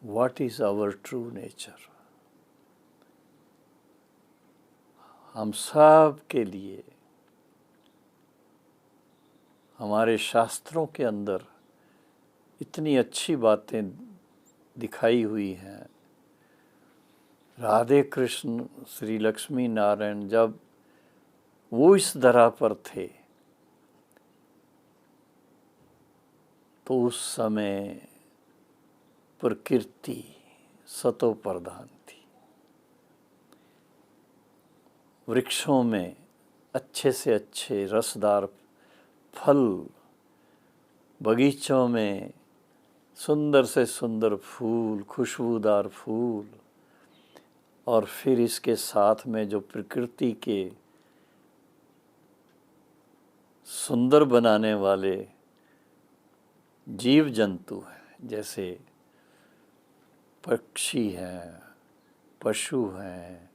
what is our true nature. हम सब के लिए हमारे शास्त्रों के अंदर इतनी अच्छी बातें दिखाई हुई हैं। राधे कृष्ण श्री लक्ष्मी नारायण जब वो इस धरा पर थे तो उस समय प्रकृति सतो प्रधान थी। वृक्षों में अच्छे से अच्छे रसदार फल, बगीचों में सुंदर से सुंदर फूल, खुशबूदार फूल, और फिर इसके साथ में जो प्रकृति के सुंदर बनाने वाले जीव जंतु हैं, जैसे पक्षी हैं, पशु हैं,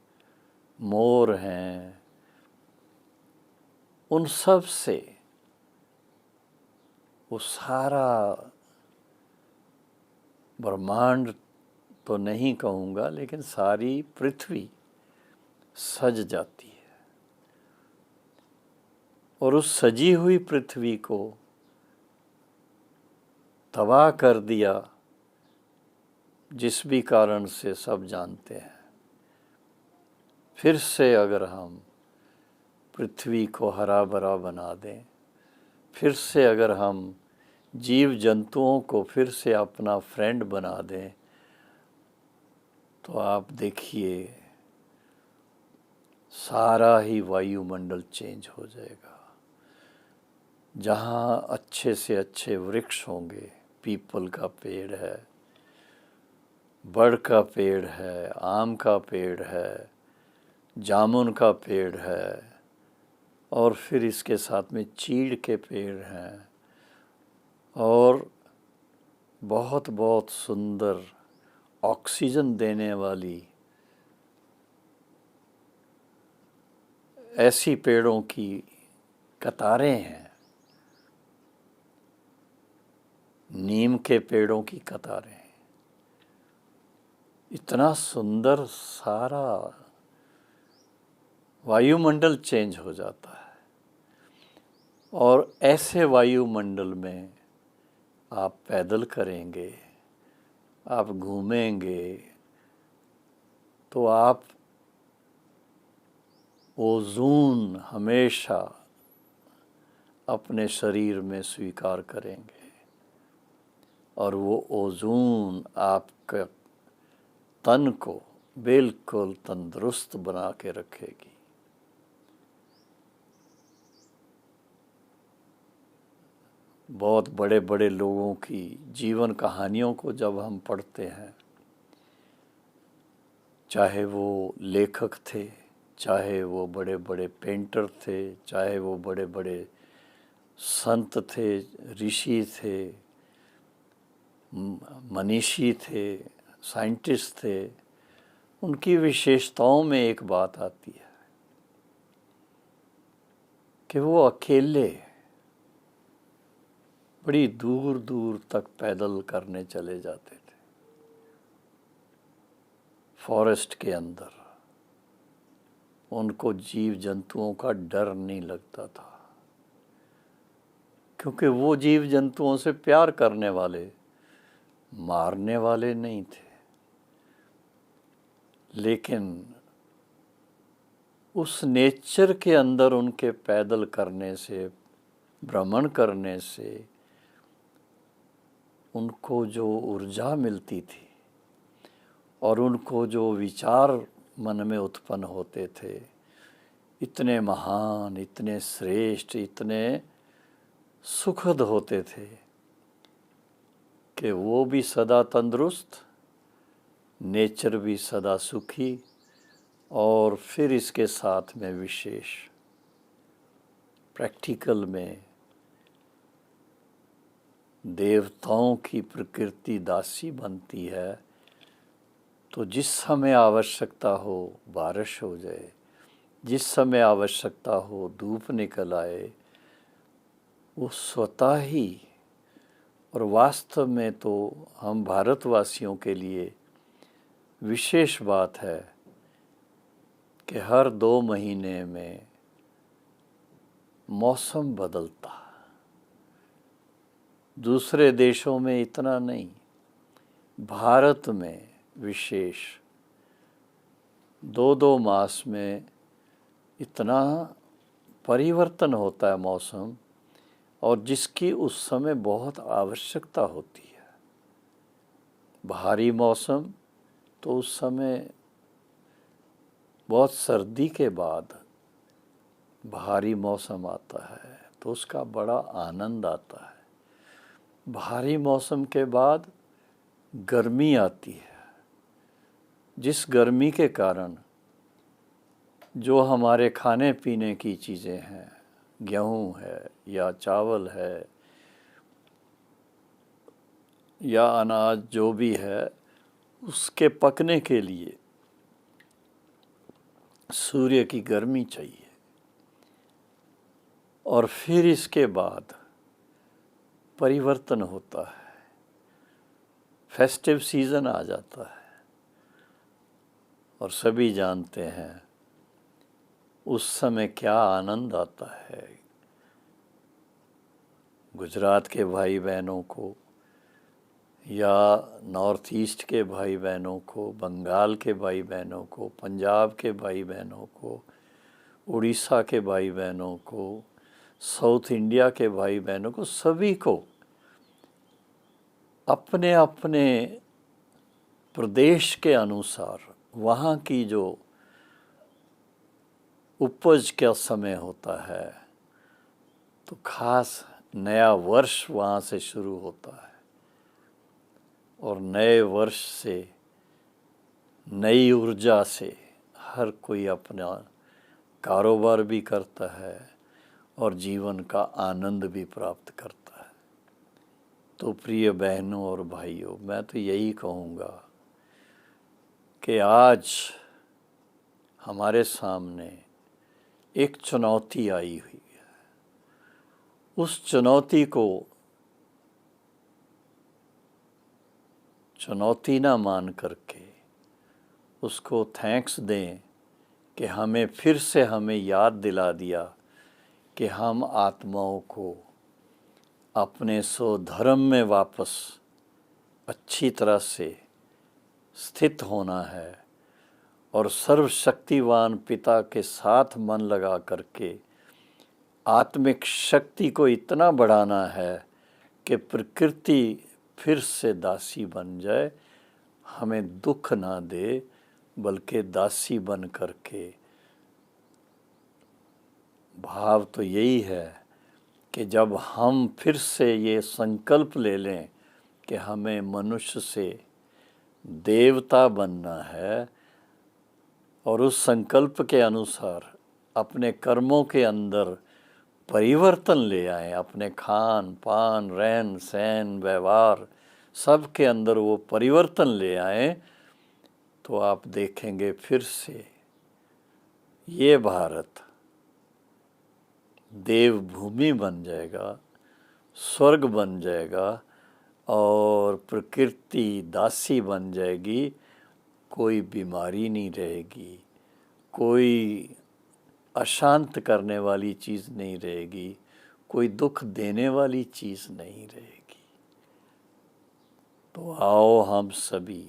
मोर हैं, उन सब से वो सारा ब्रह्मांड तो नहीं कहूँगा, लेकिन सारी पृथ्वी सज जाती है। और उस सजी हुई पृथ्वी को तबाह कर दिया, जिस भी कारण से सब जानते हैं। फिर से अगर हम पृथ्वी को हरा भरा बना दें, फिर से अगर हम जीव जंतुओं को फिर से अपना फ्रेंड बना दें, तो आप देखिए सारा ही वायुमंडल चेंज हो जाएगा। जहाँ अच्छे से अच्छे वृक्ष होंगे, पीपल का पेड़ है, बड़ का पेड़ है, आम का पेड़ है, जामुन का पेड़ है, और फिर इसके साथ में चीड़ के पेड़ हैं, और बहुत बहुत सुंदर ऑक्सीजन देने वाली ऐसी पेड़ों की कतारें हैं, नीम के पेड़ों की कतारें। इतना सुंदर सारा वायुमंडल चेंज हो जाता है। और ऐसे वायुमंडल में आप पैदल करेंगे, आप घूमेंगे, तो आप ओज़ोन हमेशा अपने शरीर में स्वीकार करेंगे, और वो ओज़ोन आपके तन को बिल्कुल तंदुरुस्त बना के रखेगी। बहुत बड़े बड़े लोगों की जीवन कहानियों को जब हम पढ़ते हैं, चाहे वो लेखक थे, चाहे वो बड़े बड़े पेंटर थे, चाहे वो बड़े बड़े संत थे, ऋषि थे, मनीषी थे, साइंटिस्ट थे, उनकी विशेषताओं में एक बात आती है कि वो अकेले बड़ी दूर दूर तक पैदल करने चले जाते थे, फॉरेस्ट के अंदर। उनको जीव जंतुओं का डर नहीं लगता था, क्योंकि वो जीव जंतुओं से प्यार करने वाले, मारने वाले नहीं थे। लेकिन उस नेचर के अंदर उनके पैदल करने से, भ्रमण करने से उनको जो ऊर्जा मिलती थी, और उनको जो विचार मन में उत्पन्न होते थे, इतने महान, इतने श्रेष्ठ, इतने सुखद होते थे कि वो भी सदा तंदुरुस्त, नेचर भी सदा सुखी, और फिर इसके साथ में विशेष प्रैक्टिकल में देवताओं की प्रकृति दासी बनती है। तो जिस समय आवश्यकता हो बारिश हो जाए, जिस समय आवश्यकता हो धूप निकल आए, वो स्वतः ही। और वास्तव में तो हम भारतवासियों के लिए विशेष बात है कि हर 2 महीने में मौसम बदलता। दूसरे देशों में इतना नहीं, भारत में विशेष 2-2 मास में इतना परिवर्तन होता है मौसम, और जिसकी उस समय बहुत आवश्यकता होती है। भारी मौसम तो उस समय बहुत सर्दी के बाद भारी मौसम आता है, तो उसका बड़ा आनंद आता है। भारी मौसम के बाद गर्मी आती है, जिस गर्मी के कारण जो हमारे खाने पीने की चीज़ें हैं, गेहूँ है या चावल है या अनाज जो भी है, उसके पकने के लिए सूर्य की गर्मी चाहिए। और फिर इसके बाद परिवर्तन होता है, फेस्टिव सीज़न आ जाता है और सभी जानते हैं उस समय क्या आनंद आता है। गुजरात के भाई बहनों को या नॉर्थ ईस्ट के भाई बहनों को, बंगाल के भाई बहनों को, पंजाब के भाई बहनों को, उड़ीसा के भाई बहनों को, साउथ इंडिया के भाई बहनों को, सभी को अपने अपने प्रदेश के अनुसार वहाँ की जो उपज का समय होता है, तो खास नया वर्ष वहाँ से शुरू होता है और नए वर्ष से नई ऊर्जा से हर कोई अपना कारोबार भी करता है और जीवन का आनंद भी प्राप्त करता है। तो प्रिय बहनों और भाइयों, मैं तो यही कहूँगा कि आज हमारे सामने एक चुनौती आई हुई है। उस चुनौती को चुनौती ना मान करके उसको थैंक्स दें कि हमें फिर से हमें याद दिला दिया कि हम आत्माओं को अपने स्वधर्म में वापस अच्छी तरह से स्थित होना है और सर्वशक्तिवान पिता के साथ मन लगा करके आत्मिक शक्ति को इतना बढ़ाना है कि प्रकृति फिर से दासी बन जाए, हमें दुख ना दे बल्कि दासी बन करके। भाव तो यही है कि जब हम फिर से ये संकल्प ले लें कि हमें मनुष्य से देवता बनना है और उस संकल्प के अनुसार अपने कर्मों के अंदर परिवर्तन ले आएं, अपने खान पान रहन सहन व्यवहार सब के अंदर वो परिवर्तन ले आएं, तो आप देखेंगे फिर से ये भारत देवभूमि बन जाएगा, स्वर्ग बन जाएगा और प्रकृति दासी बन जाएगी। कोई बीमारी नहीं रहेगी, कोई अशांत करने वाली चीज़ नहीं रहेगी, कोई दुख देने वाली चीज़ नहीं रहेगी। तो आओ हम सभी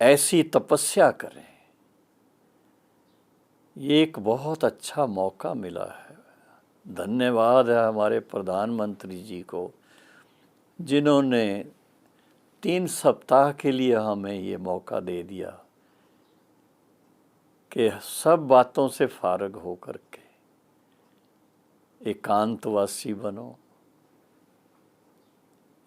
ऐसी तपस्या करें। ये एक बहुत अच्छा मौका मिला है। धन्यवाद है हमारे प्रधानमंत्री जी को, जिन्होंने 3 सप्ताह के लिए हमें ये मौका दे दिया कि सब बातों से फारग हो करके एकांतवासी बनो।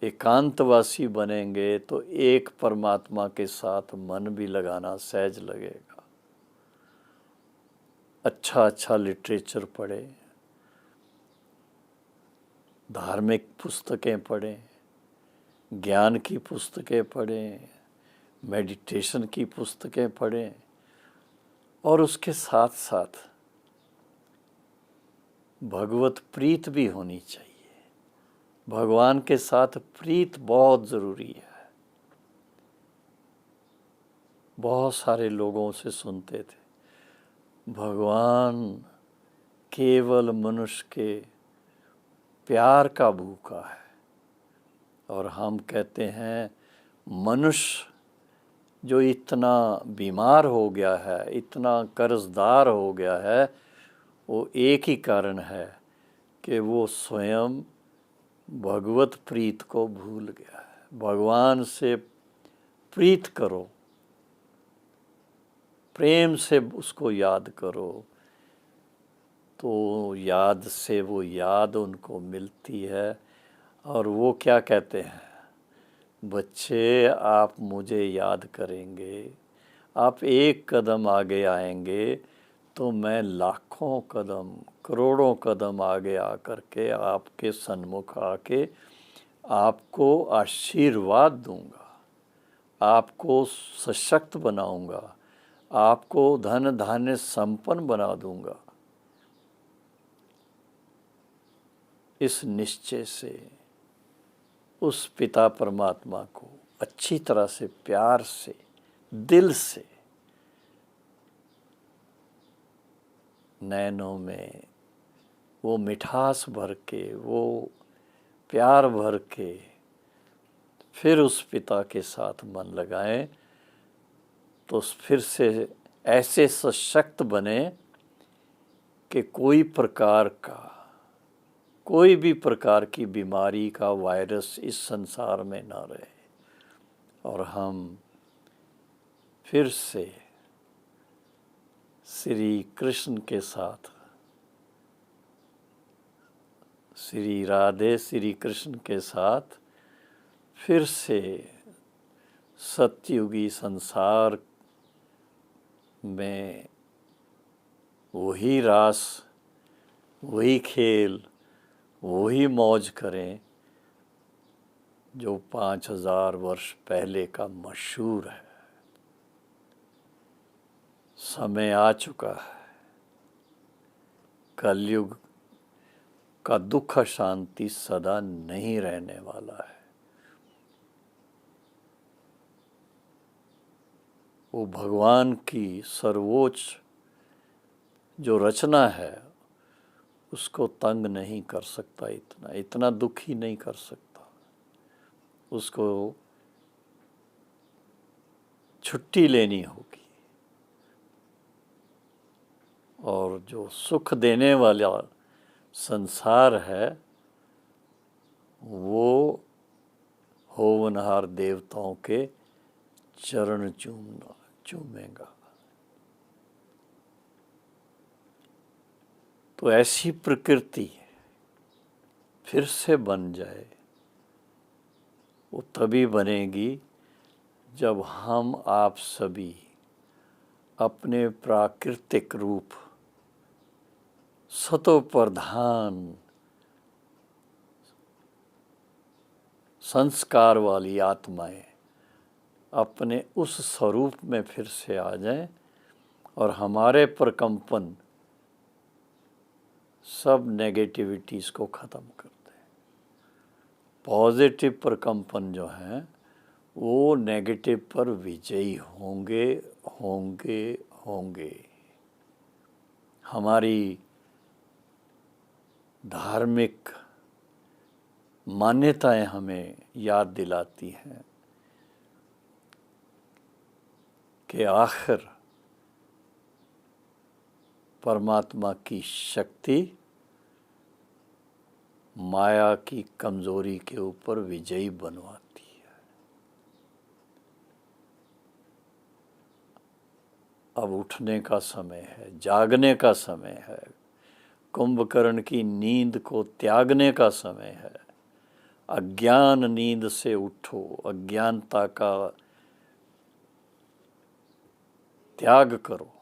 एकांतवासी बनेंगे तो एक परमात्मा के साथ मन भी लगाना सहज लगेगा। अच्छा लिटरेचर पढ़ें, धार्मिक पुस्तकें पढ़ें, ज्ञान की पुस्तकें पढ़ें, मेडिटेशन की पुस्तकें पढ़ें और उसके साथ साथ भगवत प्रीत भी होनी चाहिए। भगवान के साथ प्रीत बहुत ज़रूरी है। बहुत सारे लोगों से सुनते थे भगवान केवल मनुष्य के प्यार का भूखा है, और हम कहते हैं मनुष्य जो इतना बीमार हो गया है, इतना कर्जदार हो गया है, वो एक ही कारण है कि वो स्वयं भगवत प्रीत को भूल गया है। भगवान से प्रीत करो, प्रेम से उसको याद करो, तो याद से वो याद उनको मिलती है। और वो क्या कहते हैं, बच्चे आप मुझे याद करेंगे, आप एक कदम आगे आएंगे तो मैं लाखों कदम करोड़ों कदम आगे आकर के आपके सन्मुख आके आपको आशीर्वाद दूंगा, आपको सशक्त बनाऊंगा, आपको धन धान्य संपन्न बना दूंगा। इस निश्चय से उस पिता परमात्मा को अच्छी तरह से प्यार से दिल से नैनों में वो मिठास भर के, वो प्यार भर के फिर उस पिता के साथ मन लगाएं तो फिर से ऐसे सशक्त बने कि कोई भी प्रकार की बीमारी का वायरस इस संसार में ना रहे, और हम फिर से श्री कृष्ण के साथ, श्री राधे श्री कृष्ण के साथ फिर से सतयुगी संसार में वही रास, वही खेल, वही मौज करें जो 5000 वर्ष पहले का मशहूर है। समय आ चुका है, कलयुग का दुख शांति सदा नहीं रहने वाला है। वो भगवान की सर्वोच्च जो रचना है उसको तंग नहीं कर सकता, इतना दुखी नहीं कर सकता, उसको छुट्टी लेनी होगी। और जो सुख देने वाला संसार है वो होवनहार देवताओं के चरण चूमेगा। तो ऐसी प्रकृति फिर से बन जाए, वो तभी बनेगी जब हम आप सभी अपने प्राकृतिक रूप सतोप्रधान संस्कार वाली आत्माएं अपने उस स्वरूप में फिर से आ जाएं और हमारे प्रकंपन सब नेगेटिविटीज़ को ख़त्म कर दें। पॉजिटिव प्रकंपन जो हैं वो नेगेटिव पर विजयी होंगे होंगे होंगे। हमारी धार्मिक मान्यताएं हमें याद दिलाती हैं कि आखिर परमात्मा की शक्ति माया की कमजोरी के ऊपर विजयी बनवाती है। अब उठने का समय है, जागने का समय है, कुंभकर्ण की नींद को त्यागने का समय है। अज्ञान नींद से उठो, अज्ञानता का त्याग करो,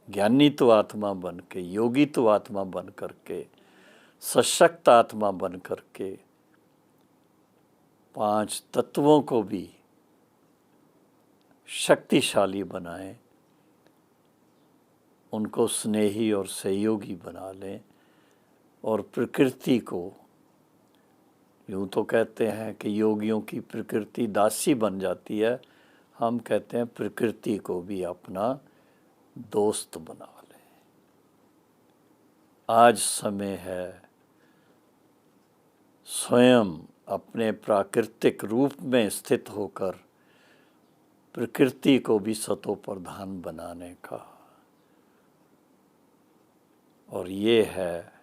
ज्ञानी तो आत्मा बन के, योगी तो आत्मा बन करके, सशक्त आत्मा बन करके 5 तत्वों को भी शक्तिशाली बनाएं, उनको स्नेही और सहयोगी बना लें और प्रकृति को, यूँ तो कहते हैं कि योगियों की प्रकृति दासी बन जाती है, हम कहते हैं प्रकृति को भी अपना दोस्त बना लें। आज समय है स्वयं अपने प्राकृतिक रूप में स्थित होकर प्रकृति को भी सतोप्रधान बनाने का। और ये है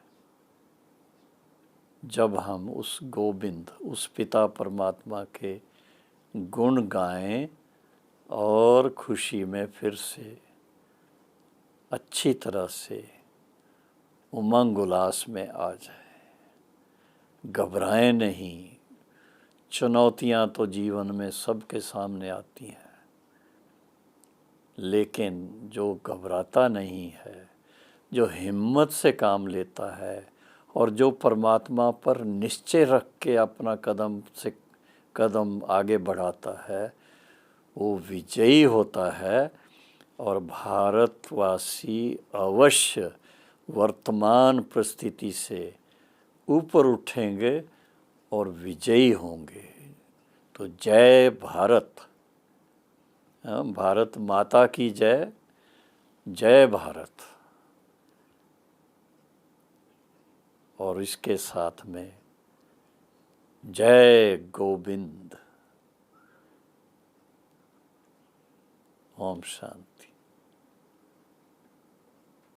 जब हम उस गोविंद, उस पिता परमात्मा के गुण गाएं और खुशी में फिर से अच्छी तरह से उमंग उल्लास में आ जाए। घबराएं नहीं। चुनौतियां तो जीवन में सबके सामने आती हैं, लेकिन जो घबराता नहीं है, जो हिम्मत से काम लेता है और जो परमात्मा पर निश्चय रख के अपना कदम से कदम आगे बढ़ाता है, वो विजयी होता है। और भारतवासी अवश्य वर्तमान परिस्थिति से ऊपर उठेंगे और विजयी होंगे। तो जय भारत। भारत माता की जय। जय भारत। और इसके साथ में जय गोविंद। ओम शांति।